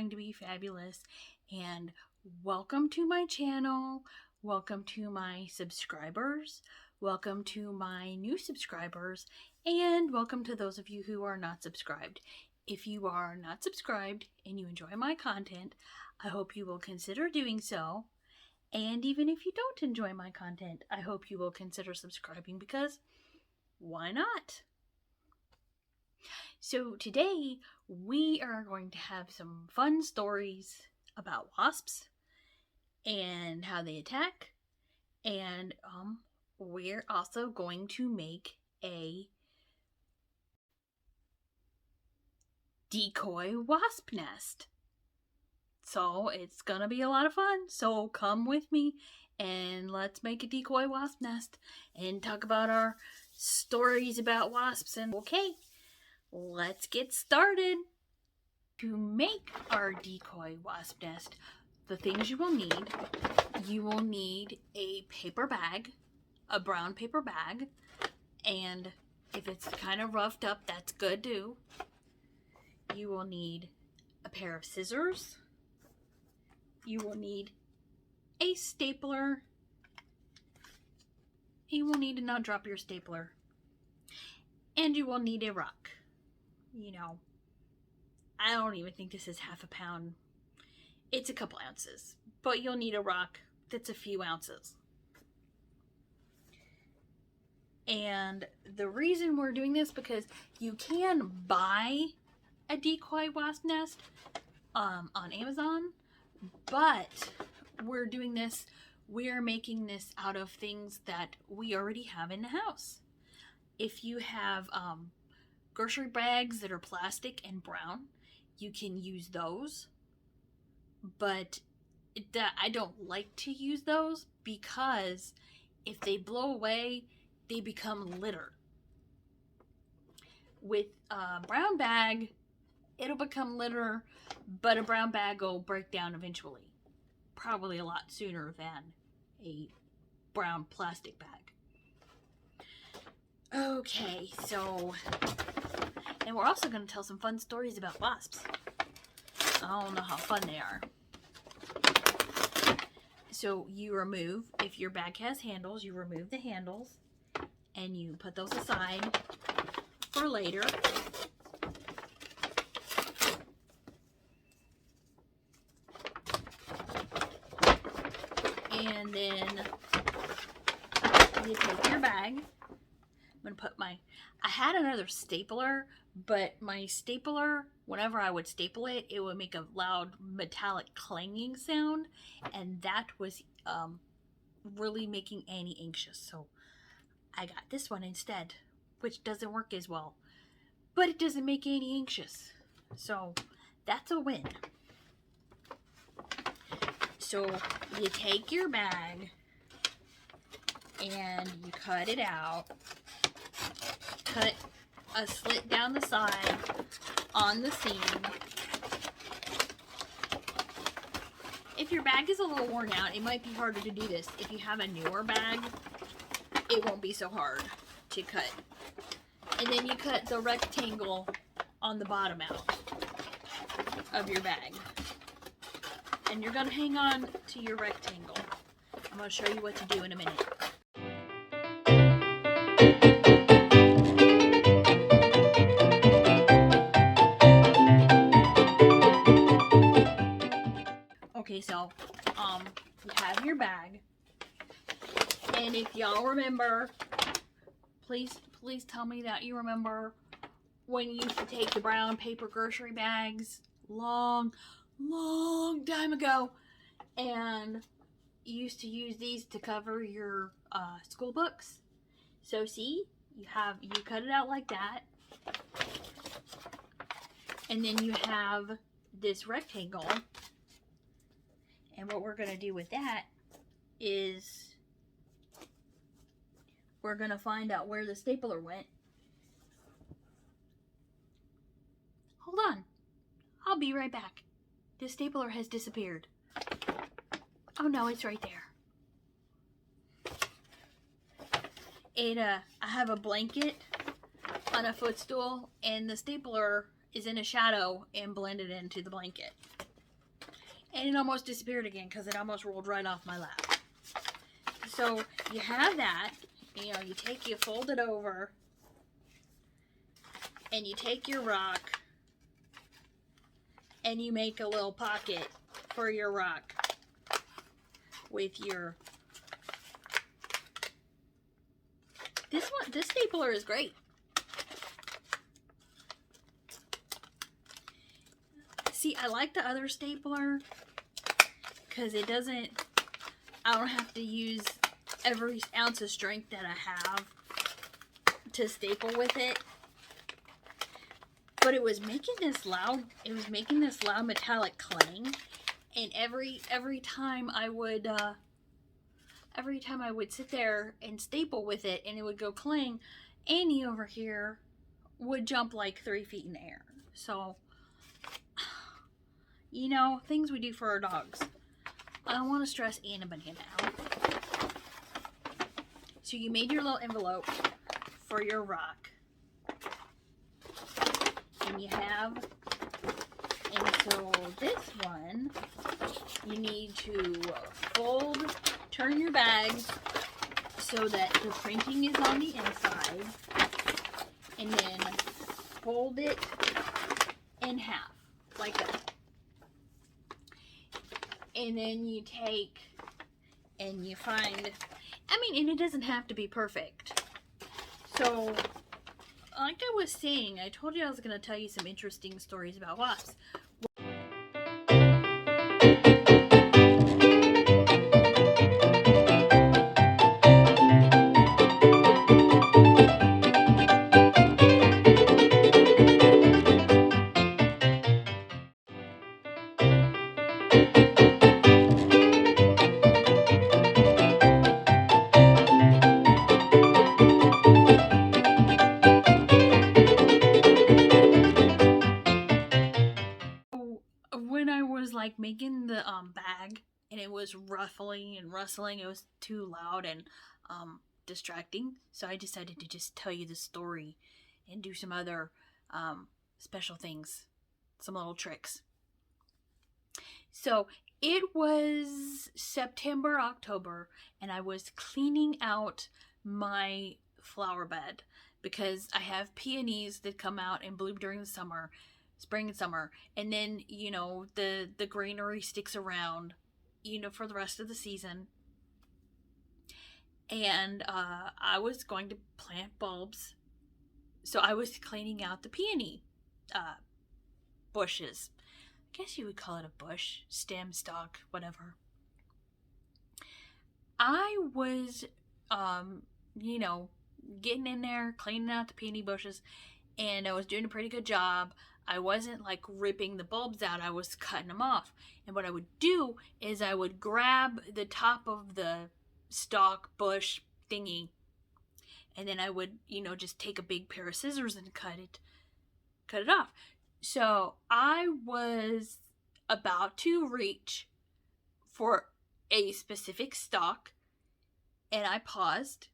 going to be fabulous, and welcome to my channel. Welcome to my subscribers. Welcome to my new subscribers, and welcome to those of you who are not subscribed. If you are not subscribed and you enjoy my content, I hope you will consider doing so. And even if you don't enjoy my content, I hope you will consider subscribing, because why not? So today we are going to have some fun stories about wasps and how they attack, and we're also going to make a decoy wasp nest. So it's gonna be a lot of fun. So come with me and let's make a decoy wasp nest and talk about our stories about wasps. And okay, let's get started. To make our decoy wasp nest, the things you will need a paper bag, a brown paper bag, and if it's kind of roughed up, that's good too. You will need a pair of scissors. You will need a stapler. You will need to not drop your stapler. And you will need a rock. You know, I don't even think this is half a pound. It's a couple ounces. But you'll need a rock that's a few ounces. And the reason we're doing this, because you can buy a decoy wasp nest on Amazon, but we're making this out of things that we already have in the house. If you have grocery bags that are plastic and brown, you can use those, but I don't like to use those because if they blow away, they become litter. With a brown bag, it'll become litter, but a brown bag will break down eventually. Probably a lot sooner than a brown plastic bag. Okay, so, and we're also going to tell some fun stories about wasps. I don't know how fun they are. So you remove, if your bag has handles, you remove the handles and you put those aside for later. And then you take your bag. I'm going to put I had another stapler, but my stapler, whenever I would staple it, it would make a loud metallic clanging sound, and that was really making Annie anxious. So I got this one instead, which doesn't work as well, but it doesn't make Annie anxious. So that's a win. So you take your bag and you cut it out. Cut a slit down the side on the seam. If your bag is a little worn out, it might be harder to do this. If you have a newer bag, it won't be so hard to cut. And then you cut the rectangle on the bottom out of your bag. And you're going to hang on to your rectangle. I'm going to show you what to do in a minute. Okay, so you have your bag, and if y'all remember, please tell me that you remember when you used to take the brown paper grocery bags long time ago, and you used to use these to cover your school books. So see, you cut it out like that, and then you have this rectangle. And what we're going to do with that is we're going to find out where the stapler went. Hold on. I'll be right back. The stapler has disappeared. Oh no, it's right there. I have a blanket on a footstool, and the stapler is in a shadow and blended into the blanket. and it almost disappeared again because it almost rolled right off my lap. So you have that, you know, you fold it over, and you take your rock, and you make a little pocket for your rock with your... This stapler is great. See, I like the other stapler because it doesn't, I don't have to use every ounce of strength that I have to staple with it. But it was making this loud metallic clang, and every time I would sit there and staple with it and it would go clang, Annie over here would jump like 3 feet in the air. So, you know, things we do for our dogs. I don't want to stress Anna Banana out. So you made your little envelope for your rock. And you have, and so this one, you need to turn your bag so that the printing is on the inside, and then fold it in half, like that. And then you take and you find, I mean, and it doesn't have to be perfect. So, like I was saying, I told you I was going to tell you some interesting stories about wasps. When I was like making the bag and it was ruffling and rustling, it was too loud and distracting, so I decided to just tell you the story and do some other special things, some little tricks. So it was September, October, and I was cleaning out my flower bed because I have peonies that come out and bloom during the summer, spring and summer, and then, you know, the greenery sticks around, you know, for the rest of the season. And I was going to plant bulbs, so I was cleaning out the peony bushes. I guess you would call it a bush, stem, stalk, whatever. I was, you know, getting in there, cleaning out the peony bushes, and I was doing a pretty good job. I wasn't like ripping the bulbs out, I was cutting them off. And what I would do is I would grab the top of the stalk bush thingy, and then I would, you know, just take a big pair of scissors and cut it off. So I was about to reach for a specific stalk, and I paused,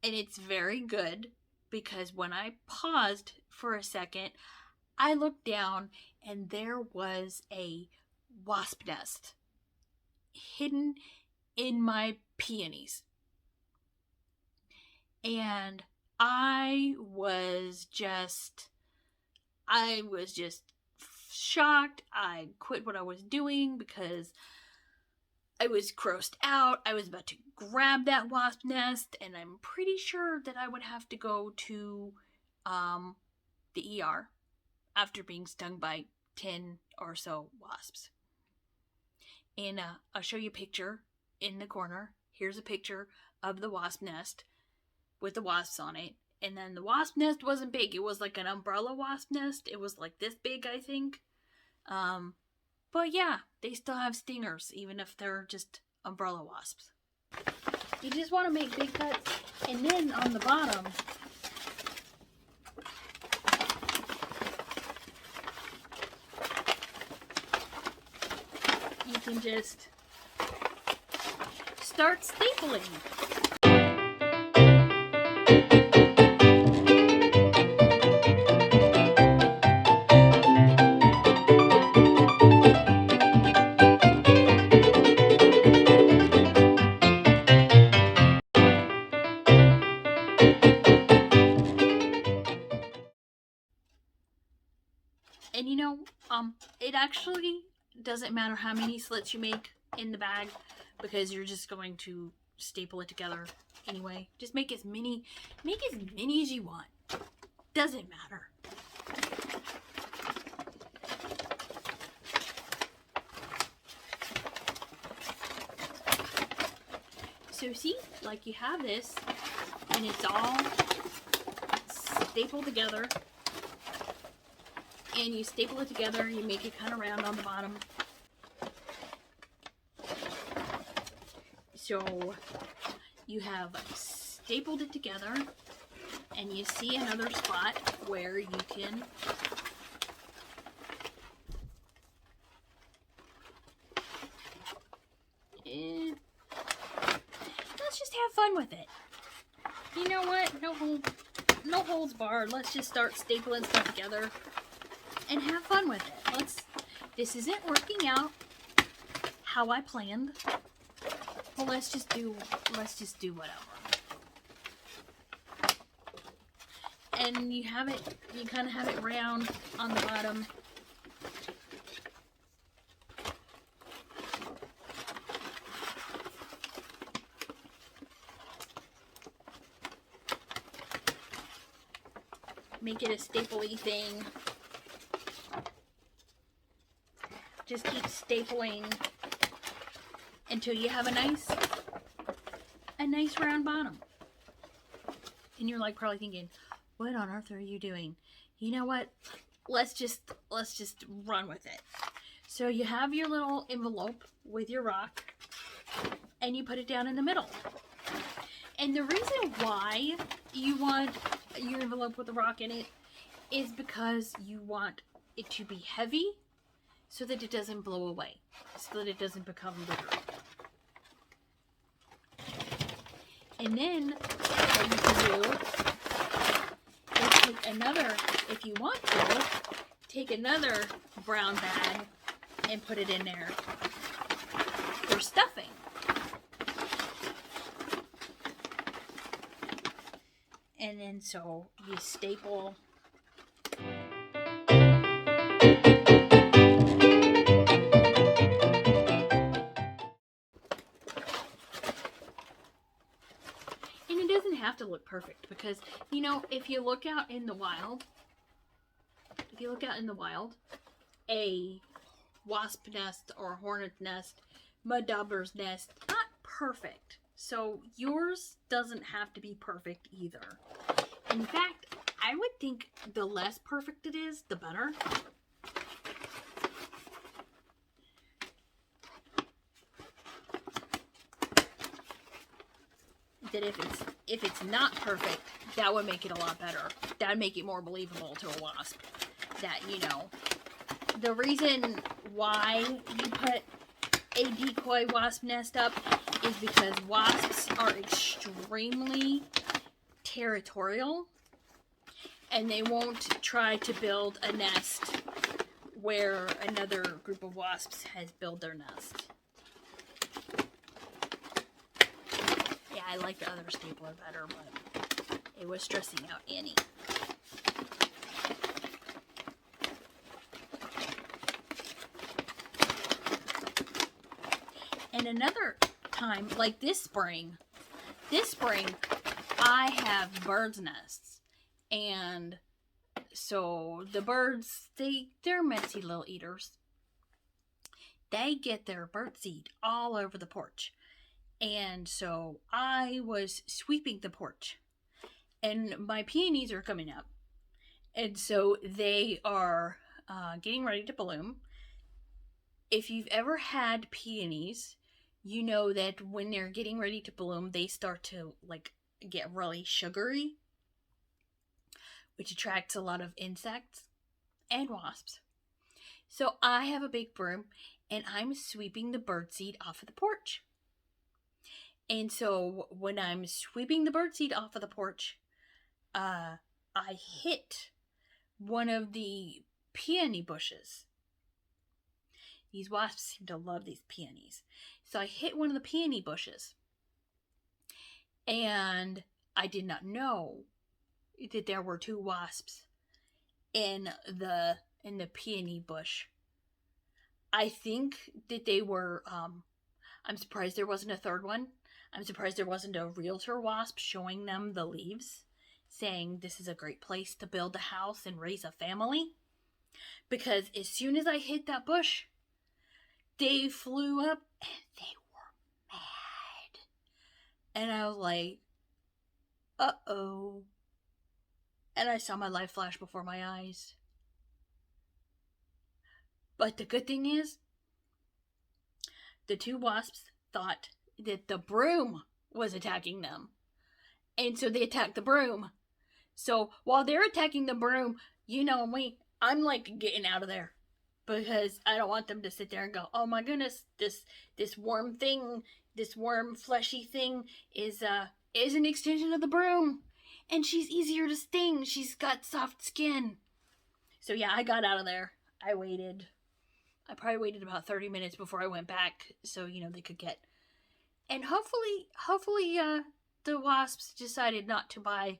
and it's very good because when I paused for a second, I looked down and there was a wasp nest hidden in my peonies. And I was just shocked. I quit what I was doing because I was grossed out. I was about to grab that wasp nest, and I'm pretty sure that I would have to go to the ER after being stung by 10 or so wasps. And I'll show you a picture in the corner. Here's a picture of the wasp nest with the wasps on it. And then the wasp nest wasn't big. It was like an umbrella wasp nest. It was like this big, I think. But yeah, they still have stingers, even if they're just umbrella wasps. You just want to make big cuts. And then on the bottom, you can just start stapling. actually doesn't matter how many slits you make in the bag, because you're just going to staple it together anyway. Just make as many as you want. Doesn't matter. So see, like you have this, and it's all stapled together. And you staple it together, you make it kind of round on the bottom. So you have stapled it together, and you see another spot where you can let's just have fun with it. You know what? No holds barred. Let's just start stapling stuff together and have fun with it. This isn't working out how I planned. Well, let's just do whatever. And you kind of have it round on the bottom. Make it a stapley thing. Just keep stapling until you have a nice round bottom. And you're like probably thinking, what on earth are you doing? You know what? Let's just run with it. So you have your little envelope with your rock, and you put it down in the middle. And the reason why you want your envelope with the rock in it is because you want it to be heavy so that it doesn't blow away, so that it doesn't become bigger. And then what you can do is take another, if you want to, take another brown bag and put it in there for stuffing. And then so you staple. And it doesn't have to look perfect, because, you know, if you look out in the wild, a wasp nest or a hornet nest, mud dauber's nest, not perfect. So yours doesn't have to be perfect either. In fact, I would think the less perfect it is, the better. That if it's not perfect, that would make it a lot better. That would make it more believable to a wasp. That, you know, the reason why you put a decoy wasp nest up is because wasps are extremely territorial, and they won't try to build a nest where another group of wasps has built their nest. Yeah, I like the other stapler better, but it was stressing out Annie. And another time, like this spring, I have birds' nests. And so the birds, they're messy little eaters. They get their birdseed all over the porch. And so I was sweeping the porch. And my peonies are coming up. And so they are getting ready to bloom. If you've ever had peonies, you know that when they're getting ready to bloom, they start to like get really sugary, which attracts a lot of insects and wasps. So I have a big broom and I'm sweeping the birdseed off of the porch. And so when I'm sweeping the birdseed off of the porch, I hit one of the peony bushes. These wasps seem to love these peonies. So I hit one of the peony bushes. And I did not know that there were two wasps in the peony bush. I think that they were, I'm surprised there wasn't a third one. I'm surprised there wasn't a realtor wasp showing them the leaves, saying this is a great place to build a house and raise a family. Because as soon as I hit that bush, they flew up and they were mad. And I was like, uh-oh. And I saw my life flash before my eyes. But the good thing is, the two wasps thought that the broom was attacking them. And so they attacked the broom. So while they're attacking the broom, you know me, I'm like getting out of there. Because I don't want them to sit there and go, oh my goodness, this worm thing, this worm fleshy thing is an extension of the broom. And she's easier to sting. She's got soft skin. So yeah, I got out of there. I waited. I probably waited about 30 minutes before I went back so, you know, they could get. And hopefully the wasps decided not to buy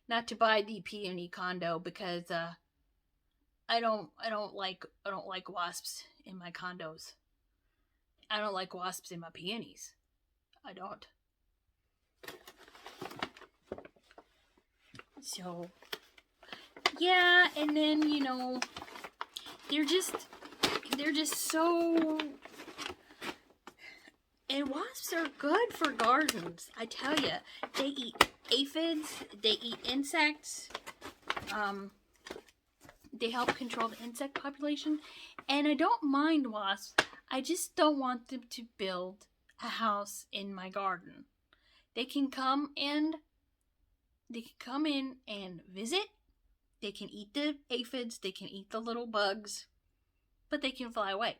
the peony condo because I don't like wasps in my condos. I don't like wasps in my peonies. I don't. So yeah, and then, you know, they're just so. And wasps are good for gardens, I tell you. They eat aphids, they eat insects. They help control the insect population. And I don't mind wasps. I just don't want them to build a house in my garden. They can come in and visit. They can eat the aphids, they can eat the little bugs, but they can fly away.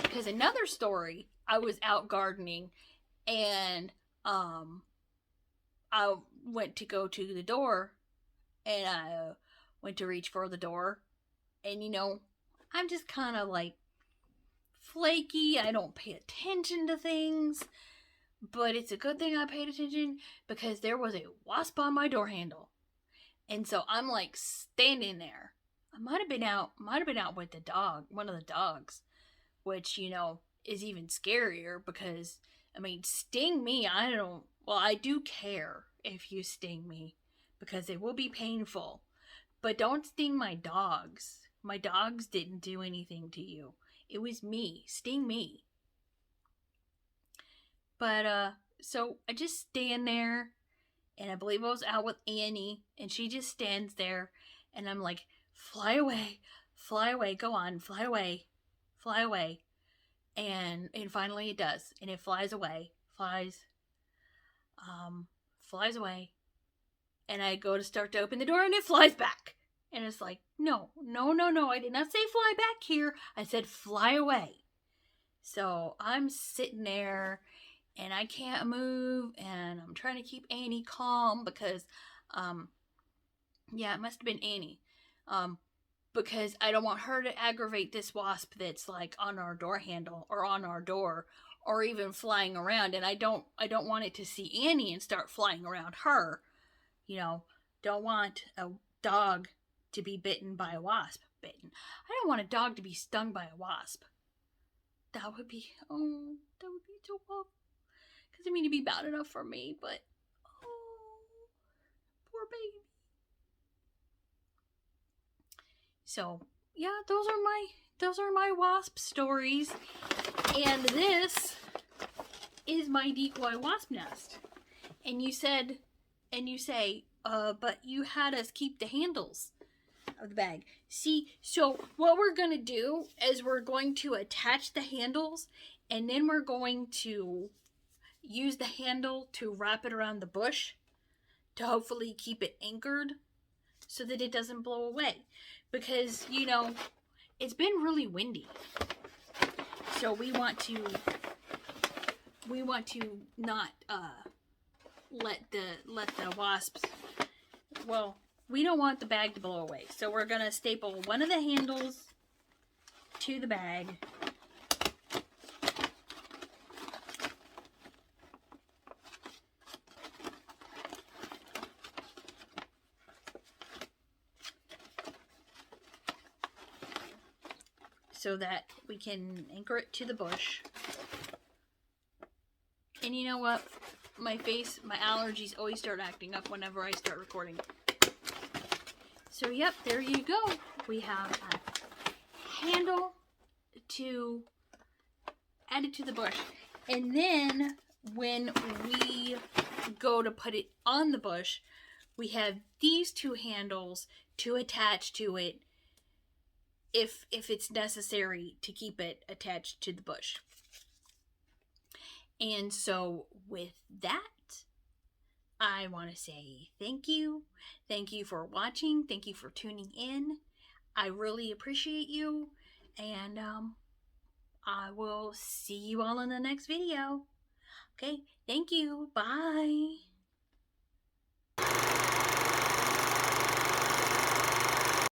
Because another story, I was out gardening and I went to go to the door and I went to reach for the door, and you know, I'm just kind of like flaky. I don't pay attention to things, but it's a good thing I paid attention because there was a wasp on my door handle. And so I'm like standing there. I might have been out with the dog, one of the dogs, which, you know, is even scarier because, I mean, sting me, I do care if you sting me because it will be painful. But don't sting my dogs. My dogs didn't do anything to you. It was me. Sting me. But, so I just stand there, and I believe I was out with Annie, and she just stands there, and I'm like, fly away, go on, fly away. And finally it does, and it flies away, flies away, and I go to start to open the door, and it flies back. And it's like, no, I did not say fly back here. I said fly away. So I'm sitting there, and I can't move, and I'm trying to keep Annie calm because, yeah, it must have been Annie. Because I don't want her to aggravate this wasp that's like on our door handle or on our door or even flying around. And I don't want it to see Annie and start flying around her. You know, don't want a dog to be bitten by a wasp. I don't want a dog to be stung by a wasp. That would be so awful. Because I mean, it'd be bad enough for me, but poor baby. So yeah, those are my wasp stories, and this is my decoy wasp nest. And you say, but you had us keep the handles of the bag. See, so what we're gonna do is we're going to attach the handles, and then we're going to use the handle to wrap it around the bush to hopefully keep it anchored so that it doesn't blow away. Because, you know, it's been really windy. So we want to not let the wasps, well, we don't want the bag to blow away. So we're going to staple one of the handles to the bag. so that we can anchor it to the bush. And you know what? My allergies always start acting up whenever I start recording. So yep, there you go. We have a handle to add it to the bush. And then when we go to put it on the bush, we have these two handles to attach to it if it's necessary to keep it attached to the bush. And so with that, I want to say thank you. Thank you for watching. Thank you for tuning in. I really appreciate you. And I will see you all in the next video. Okay, thank you. Bye.